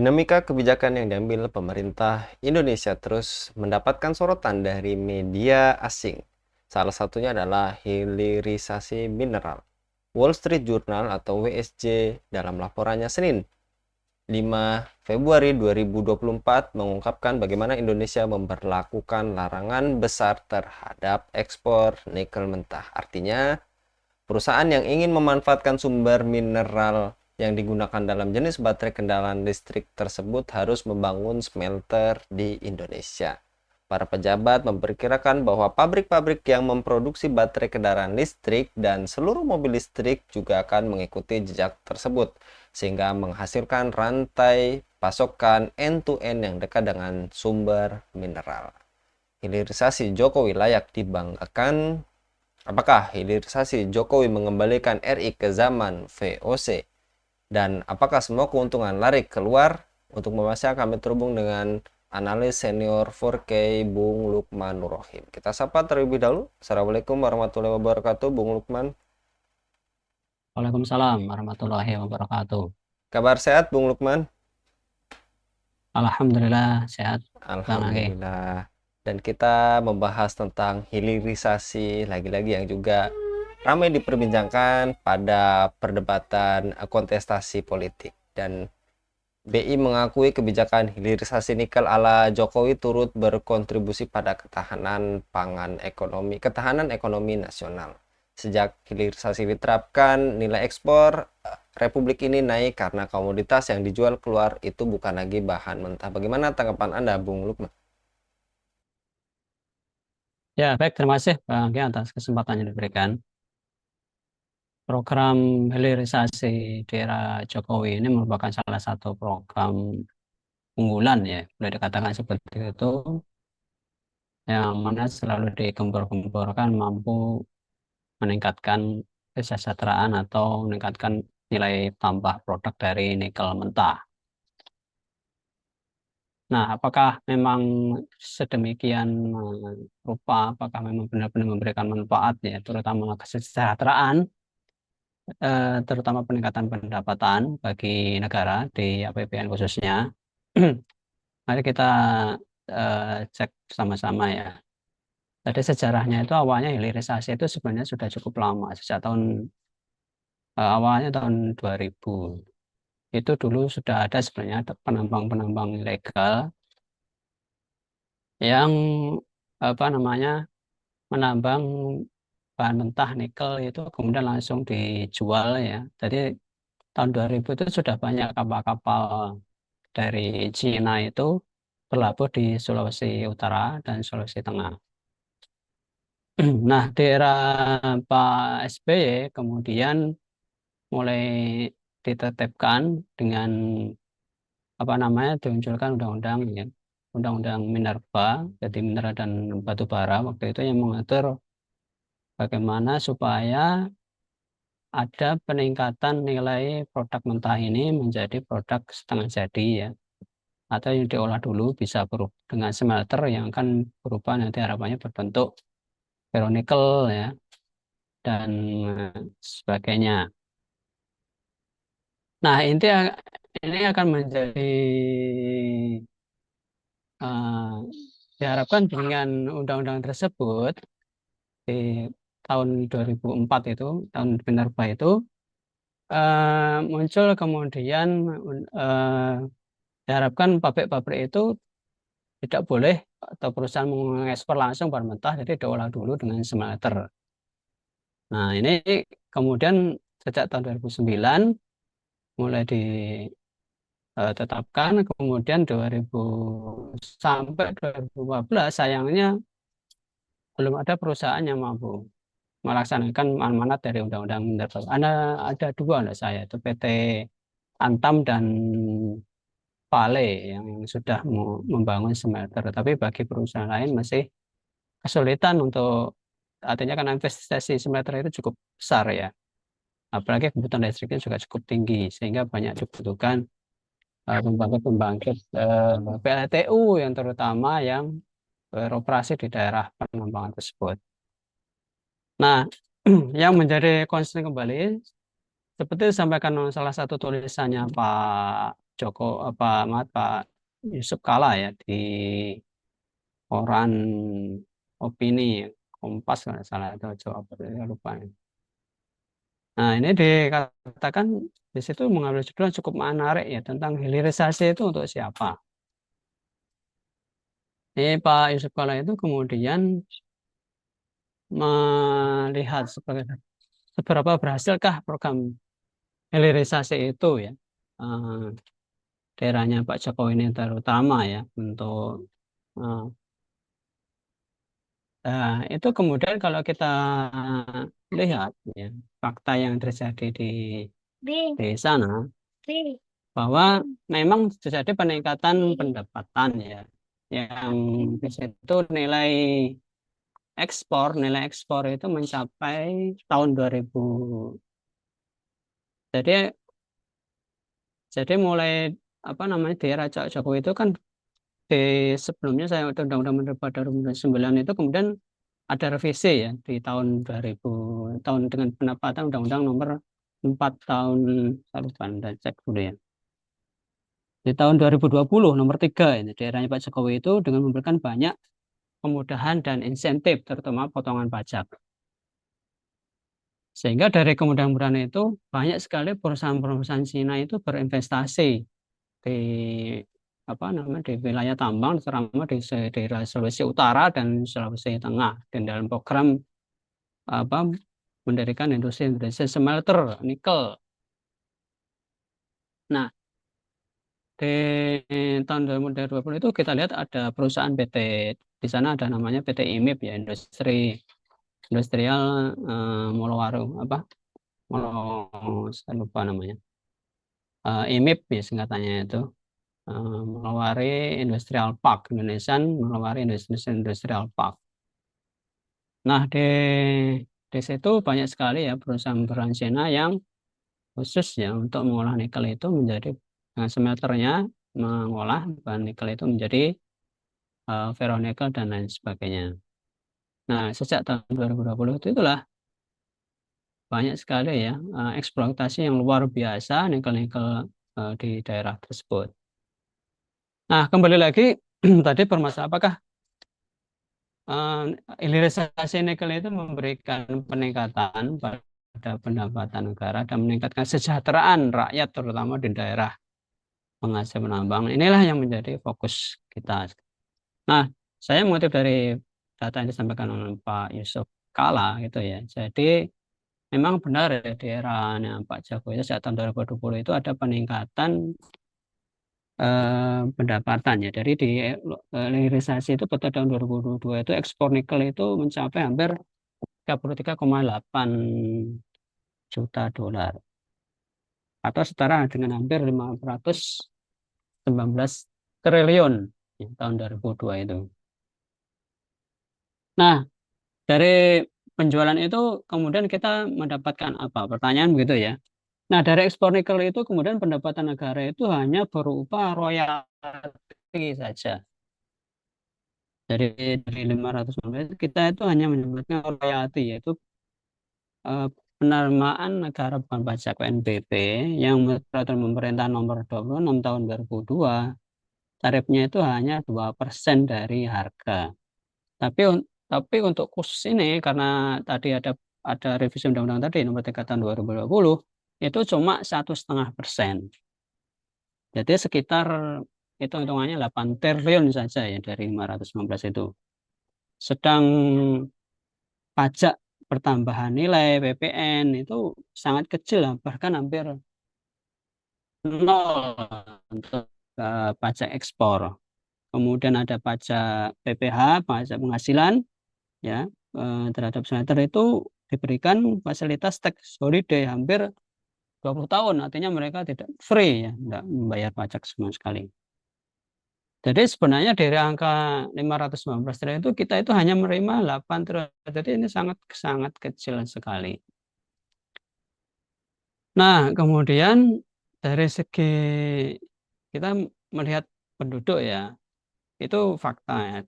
Dinamika kebijakan yang diambil pemerintah Indonesia terus mendapatkan sorotan dari media asing. Salah satunya adalah hilirisasi mineral. Wall Street Journal atau WSJ dalam laporannya Senin 5 Februari 2024 mengungkapkan bagaimana Indonesia memberlakukan larangan besar terhadap ekspor nikel mentah. Artinya, perusahaan yang ingin memanfaatkan sumber mineral yang digunakan dalam jenis baterai kendaraan listrik tersebut harus membangun smelter di Indonesia. Para pejabat memperkirakan bahwa pabrik-pabrik yang memproduksi baterai kendaraan listrik dan seluruh mobil listrik juga akan mengikuti jejak tersebut, sehingga menghasilkan rantai pasokan end-to-end yang dekat dengan sumber mineral. Hilirisasi Jokowi layak dibanggakan. Apakah hilirisasi Jokowi mengembalikan RI ke zaman VOC? Dan apakah semua keuntungan lari keluar? Untuk membahasnya kami terhubung dengan analis senior 4K Bung Lukman Nurohim. Kita sapa terlebih dahulu. Assalamualaikum warahmatullahi wabarakatuh, Bung Lukman. Waalaikumsalam warahmatullahi wabarakatuh. Kabar sehat, Bung Lukman? Alhamdulillah sehat, Bang Age. Alhamdulillah. Dan kita membahas tentang hilirisasi lagi-lagi yang juga ramai diperbincangkan pada perdebatan kontestasi politik. Dan BI mengakui kebijakan hilirisasi nikel ala Jokowi turut berkontribusi pada ketahanan ekonomi nasional. Sejak hilirisasi diterapkan, nilai ekspor Republik ini naik karena komoditas yang dijual keluar itu bukan lagi bahan mentah. Bagaimana tanggapan Anda, Bung Lukman? Ya, baik, terima kasih Bang Age atas kesempatan yang diberikan. Program hilirisasi di era Jokowi ini merupakan salah satu program unggulan ya, boleh dikatakan seperti itu, yang mana selalu digembor-gemborkan mampu meningkatkan kesejahteraan atau meningkatkan nilai tambah produk dari nikel mentah. Nah, apakah memang sedemikian rupa, apakah memang benar-benar memberikan manfaat ya, terutama kesejahteraan, terutama peningkatan pendapatan bagi negara di APBN khususnya. Mari kita cek sama-sama ya. Jadi sejarahnya itu awalnya hilirisasi itu sebenarnya sudah cukup lama, sejak tahun awalnya tahun 2000. Itu dulu sudah ada sebenarnya ada penambang-penambang ilegal yang apa namanya menambang bahan mentah nikel itu kemudian langsung dijual ya. Jadi tahun 2000 itu sudah banyak kapal-kapal dari Cina itu berlabuh di Sulawesi Utara dan Sulawesi Tengah. Nah, di era Pak SBY kemudian mulai ditetapkan dengan apa namanya dimunculkan undang-undang ya, undang-undang minerba, jadi mineral dan batu bara waktu itu yang mengatur bagaimana supaya ada peningkatan nilai produk mentah ini menjadi produk setengah jadi ya, atau yang diolah dulu bisa berubah dengan smelter yang akan berubah nanti harapannya berbentuk ferronikel ya dan sebagainya. Nah, ini akan menjadi eh, diharapkan dengan undang-undang tersebut di tahun 2004 itu, tahun Minerba itu muncul kemudian eh, diharapkan pabrik-pabrik itu tidak boleh atau perusahaan mengekspor langsung bahan mentah, jadi diolah dulu dengan smelter. Nah, ini kemudian sejak tahun 2009 mulai ditetapkan, kemudian 2000 sampai 2015 sayangnya belum ada perusahaan yang mampu melaksanakan amanat dari Undang-Undang Minerba. Ada dua ada saya, itu PT Antam dan Vale yang sudah membangun smelter, tapi bagi perusahaan lain masih kesulitan untuk artinya kan investasi smelter itu cukup besar ya. Apalagi kebutuhan listriknya juga cukup tinggi sehingga banyak dibutuhkan pembangkit-pembangkit PLTU yang terutama yang beroperasi di daerah penambangan tersebut. Nah, yang menjadi concern kembali seperti disampaikan dalam salah satu tulisannya Pak Pak Yusuf Kalla ya di koran opini Kompas kalau nggak salah atau Jawa Barat, saya lupa. Nah, ini dikatakan di situ mengambil judul yang cukup menarik ya tentang hilirisasi itu untuk siapa. Ini Pak Yusuf Kalla itu kemudian melihat seberapa berhasilkah program hilirisasi itu ya. Eh, Daerahnya Pak Jokowi ini terutama ya untuk eh, itu kemudian kalau kita lihat ya fakta yang terjadi di sana bahwa memang terjadi peningkatan pendapatan ya yang di situ nilai ekspor itu mencapai tahun 2000. Jadi jadi mulai apa namanya di era Jokowi itu kan di sebelumnya saya Undang-Undang Minerba pada 2009 itu kemudian ada revisi ya di tahun 2000 tahun dengan penempatan Undang-Undang nomor 4 tahun saya lupa dan cek dulu ya. Di tahun 2020 nomor 3 ini daerahnya Pak Jokowi itu dengan memberikan banyak kemudahan dan insentif terutama potongan pajak. Sehingga dari kemudahan-kemudahan itu banyak sekali perusahaan-perusahaan Cina itu berinvestasi di apa namanya di wilayah tambang terutama di daerah Sulawesi Utara dan Sulawesi Tengah dan dalam program apa mendirikan industri smelter nikel. Nah, di tahun 2020 itu kita lihat ada perusahaan PT di sana ada namanya PT IMIP ya Industrial Molowaru apa Molo saya lupa namanya IMIP ya singkatannya itu Melawari Industrial Park Indonesian Melawari Industrial Park. Nah di situ banyak sekali ya perusahaan-perusahaan Cina yang khusus ya untuk mengolah nikel itu menjadi smelternya mengolah bahan nikel itu menjadi ferronikel dan lain sebagainya. Nah, sejak tahun 2020 itu itulah banyak sekali ya eksploitasi yang luar biasa nikel-nikel di daerah tersebut. Nah, kembali lagi tadi permasalahan apakah eh, hilirisasi nikel itu memberikan peningkatan pada pendapatan negara dan meningkatkan kesejahteraan rakyat terutama di daerah penghasil penambang. Inilah yang menjadi fokus kita. Nah, saya mengutip dari data yang disampaikan oleh Pak Yusuf Kalla gitu ya. Jadi memang benar ya di eranya Pak Jokowi itu sejak tahun 2020 itu ada peningkatan pendapatan ya. Dari di hilirisasi itu pada tahun 2022 itu ekspor nikel itu mencapai hampir 33,8 juta dolar atau setara dengan hampir 519 triliun ya, tahun 2002 itu. Nah, dari penjualan itu kemudian kita mendapatkan apa? Pertanyaan begitu ya. Nah, dari ekspor nikel itu kemudian pendapatan negara itu hanya berupa royalti saja. Dari 515 kita itu hanya mendapatkan royalti yaitu eh, penerimaan negara bukan pajak PNBP yang menurut peraturan pemerintah nomor 26 tahun 2002 tarifnya itu hanya 2% dari harga. Tapi tapi untuk khusus ini karena tadi ada revisi undang-undang tadi nomor 3 tahun 2020 itu cuma 1,5%. Jadi sekitar itu hitungannya 8 triliun saja ya dari 515 itu. Sedang pajak pertambahan nilai PPN itu sangat kecil lah, bahkan hampir nol untuk pajak ekspor. Kemudian ada pajak PPH, pajak penghasilan ya terhadap smelter itu diberikan fasilitas tax holiday hampir 20 tahun. Artinya mereka tidak free ya, tidak membayar pajak sama sekali. Jadi sebenarnya dari angka 519 triliun itu kita itu hanya menerima 8 triliun. Jadi ini sangat sangat kecil sekali. Nah, kemudian dari segi kita melihat penduduk ya, itu fakta ya.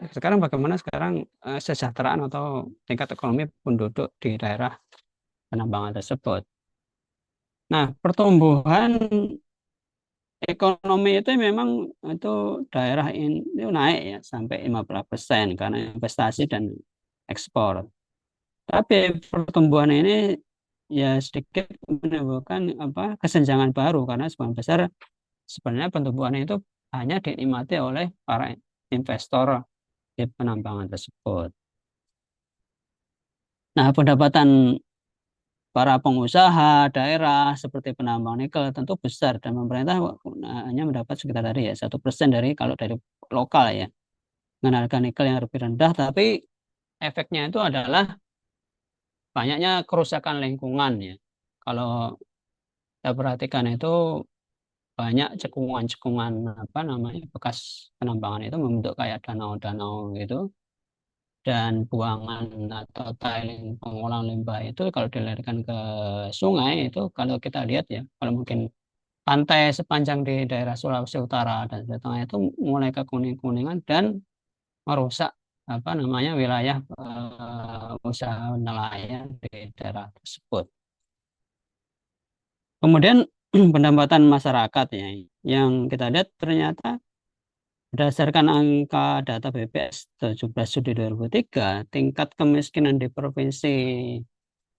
Sekarang bagaimana sekarang kesejahteraan atau tingkat ekonomi penduduk di daerah penambangan tersebut. Nah, pertumbuhan ekonomi itu memang itu daerah ini itu naik ya sampai 15% karena investasi dan ekspor. Tapi pertumbuhan ini ya sedikit menimbulkan apa kesenjangan baru karena sebagian besar sebenarnya pertumbuhan itu hanya dinikmati oleh para investor di penambangan tersebut. Nah, pendapatan para pengusaha daerah seperti penambang nikel tentu besar dan pemerintah hanya mendapat sekitar tadi ya 1% dari kalau dari lokal ya dengan harga nikel yang lebih rendah, tapi efeknya itu adalah banyaknya kerusakan lingkungan ya. Kalau kita perhatikan itu banyak cekungan-cekungan apa namanya bekas penambangan itu membentuk kayak danau-danau gitu, dan buangan atau tailing pengolahan limbah itu kalau dilarikan ke sungai itu kalau kita lihat ya kalau mungkin pantai sepanjang di daerah Sulawesi Utara dan Jawa Tengah itu mulai ke kuning-kuningan dan merusak apa namanya wilayah usaha nelayan di daerah tersebut. Kemudian pendapatan masyarakat ya yang kita lihat ternyata berdasarkan angka data BPS 17 Juli 2003, tingkat kemiskinan di provinsi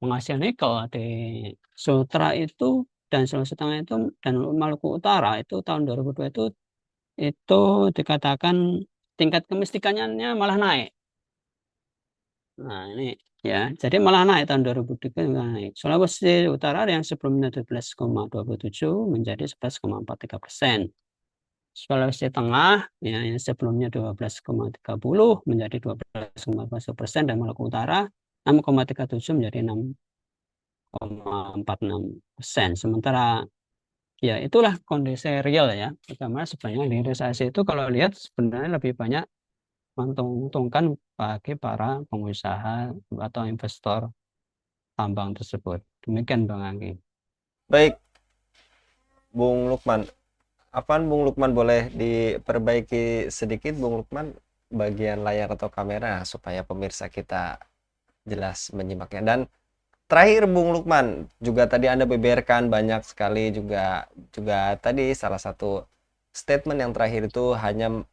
penghasil nikel di Sultra itu dan Sulawesi Tengah itu dan Maluku Utara itu tahun 2002 itu dikatakan tingkat kemiskinan malah naik. Nah, ini ya, jadi malah naik tahun 2003 malah naik. Sulawesi Utara yang sebelumnya 12,27 menjadi 11,43%. Sulawesi Tengah ya, yang sebelumnya 12,30 menjadi 12,41% dan Maluku Utara 6,37 menjadi 6,46%. Sementara ya itulah kondisi real ya. Pertama sebenarnya hilirisasi itu kalau lihat sebenarnya lebih banyak menguntungkan bagi para pengusaha atau investor tambang tersebut. Demikian Bang Anggi. Baik, Bung Lukman. Apaan Bung Lukman boleh diperbaiki sedikit Bung Lukman bagian layar atau kamera supaya pemirsa kita jelas menyimaknya. Dan terakhir Bung Lukman, juga tadi Anda beberkan banyak sekali juga juga tadi salah satu statement yang terakhir itu hanya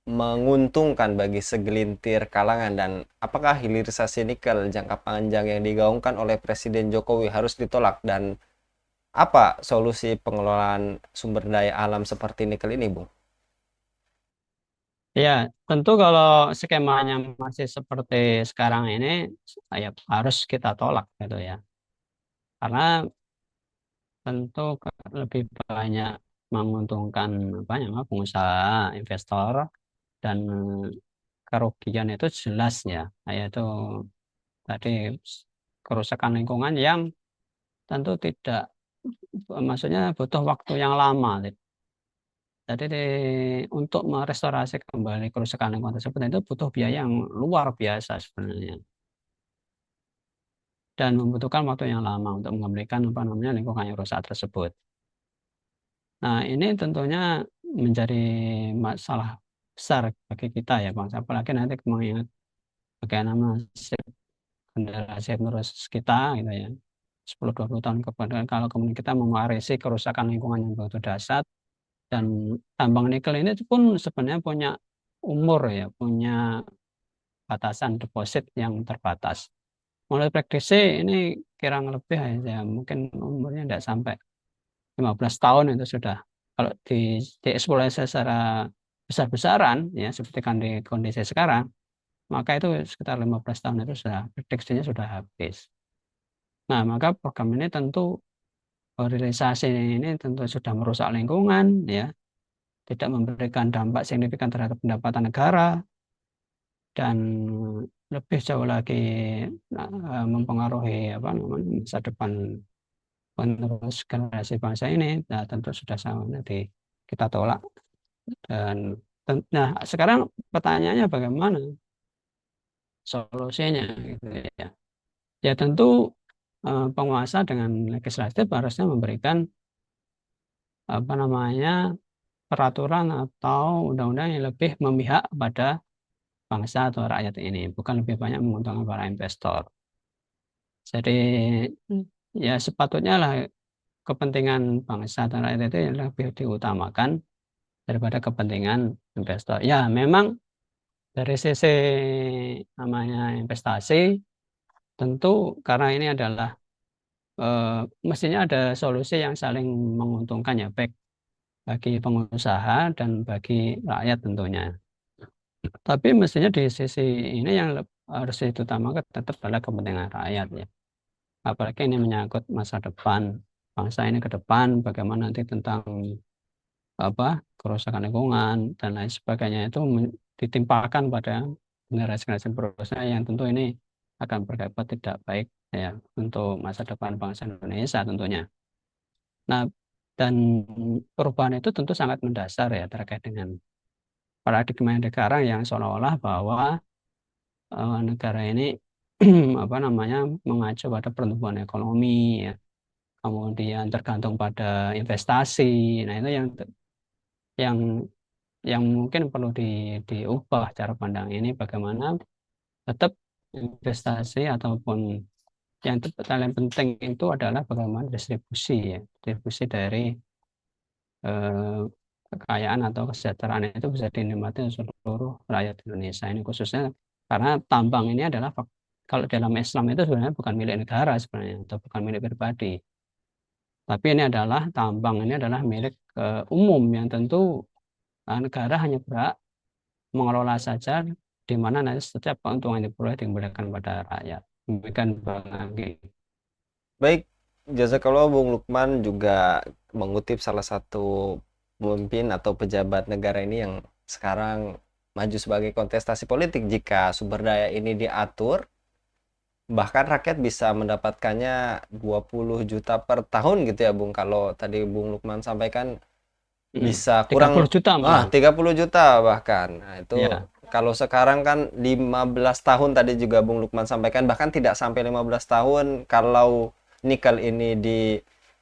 menguntungkan bagi segelintir kalangan, dan apakah hilirisasi nikel jangka panjang yang digaungkan oleh Presiden Jokowi harus ditolak, dan apa solusi pengelolaan sumber daya alam seperti nikel ini, Bung? Ya, tentu kalau skemanya masih seperti sekarang ini, ya harus kita tolak gitu ya. Karena tentu lebih banyak menguntungkan apa ya, pengusaha, investor, dan kerugian itu jelas ya, yaitu tadi kerusakan lingkungan yang tentu tidak, maksudnya butuh waktu yang lama. Jadi untuk merestorasi kembali kerusakan lingkungan tersebut itu butuh biaya yang luar biasa sebenarnya dan membutuhkan waktu yang lama untuk mengembalikan apa namanya lingkungan yang rusak tersebut. Nah, ini tentunya menjadi masalah besar bagi kita ya bangsa, apalagi nanti mengingat bagaimana nasib generasi penerus kita gitu ya. 10-20 tahun ke depan kalau kemudian kita mewarisi kerusakan lingkungan yang begitu dahsyat, dan tambang nikel ini pun sebenarnya punya umur ya, punya batasan deposit yang terbatas. Mulai prediksi ini kira lebih ya mungkin umurnya tidak sampai 15 tahun itu sudah kalau dieksplorasi secara besar-besaran ya seperti kan di kondisi sekarang, maka itu sekitar 15 tahun itu sudah prediksinya sudah habis. Nah, maka program ini tentu realisasi ini tentu sudah merusak lingkungan ya, tidak memberikan dampak signifikan terhadap pendapatan negara, dan lebih jauh lagi mempengaruhi apa namanya masa depan penerus generasi bangsa ini. Nah, tentu sudah sama nanti kita tolak. Dan nah sekarang pertanyaannya bagaimana solusinya gitu ya. Ya tentu penguasa dengan legislatif harusnya memberikan apa namanya peraturan atau undang-undang yang lebih memihak pada bangsa atau rakyat ini, bukan lebih banyak menguntungkan para investor. Jadi ya sepatutnya lah kepentingan bangsa dan rakyat itu yang lebih diutamakan daripada kepentingan investor. Ya, memang dari sisi namanya investasi, tentu karena ini adalah mestinya ada solusi yang saling menguntungkan ya, baik bagi pengusaha dan bagi rakyat tentunya. Tapi mestinya di sisi ini yang harus diutamakan tetap adalah kepentingan rakyat ya. Apalagi ini menyangkut masa depan bangsa ini ke depan, bagaimana nanti tentang kerusakan lingkungan dan lain sebagainya itu ditimpakan pada generasi-generasi berikutnya yang tentu ini akan berdampak tidak baik ya untuk masa depan bangsa Indonesia tentunya. Nah, dan perubahan itu tentu sangat mendasar ya terkait dengan paradigma yang sekarang yang seolah-olah bahwa negara ini mengacu pada pertumbuhan ekonomi ya, kemudian tergantung pada investasi. Nah, itu yang yang mungkin perlu diubah cara pandang ini bagaimana tetap investasi ataupun yang paling penting itu adalah bagaimana distribusi ya, distribusi dari eh, kekayaan atau kesejahteraan itu bisa dinikmati oleh seluruh rakyat Indonesia ini khususnya karena tambang ini adalah kalau dalam Islam itu sebenarnya bukan milik negara sebenarnya atau bukan milik pribadi, tapi ini adalah tambang ini adalah milik umum yang tentu negara hanya berhak mengelola saja di mana nanti setiap keuntungan yang diperoleh dikembalikan pada rakyat. Demikian Bang Anggi. Baik, jazakallah Bung Lukman juga mengutip salah satu pemimpin atau pejabat negara ini yang sekarang maju sebagai kontestasi politik. Jika sumber daya ini diatur, bahkan rakyat bisa mendapatkannya 20 juta per tahun gitu ya Bung. Kalau tadi Bung Lukman sampaikan bisa kurang 30 juta malah. 30 juta bahkan. Nah, itu Ya, kalau sekarang kan 15 tahun tadi juga Bung Lukman sampaikan bahkan tidak sampai 15 tahun kalau nikel ini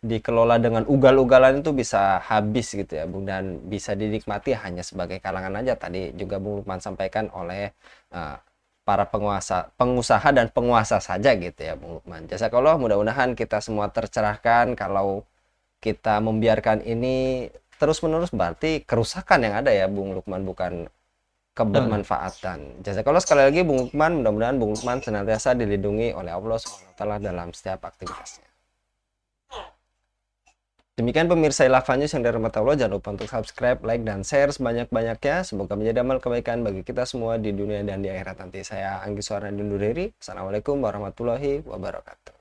dikelola dengan ugal-ugalan itu bisa habis gitu ya Bung dan bisa dinikmati hanya sebagai kalangan aja tadi juga Bung Lukman sampaikan oleh uh, para pengusaha dan penguasa saja gitu ya Bung Lukman. Jazakallah, mudah-mudahan kita semua tercerahkan. Kalau kita membiarkan ini terus-menerus berarti kerusakan yang ada ya Bung Lukman, bukan betul. kebermanfaatan. Jazakallah sekali lagi Bung Lukman, mudah-mudahan Bung Lukman senantiasa dilindungi oleh Allah SWT dalam setiap aktivitasnya. Demikian pemirsa Ilafan News yang dirahmati Allah, jangan lupa untuk subscribe, like, dan share sebanyak-banyaknya. Semoga menjadi amal kebaikan bagi kita semua di dunia dan di akhirat nanti. Saya Anggi Suarna undur diri. Assalamualaikum warahmatullahi wabarakatuh.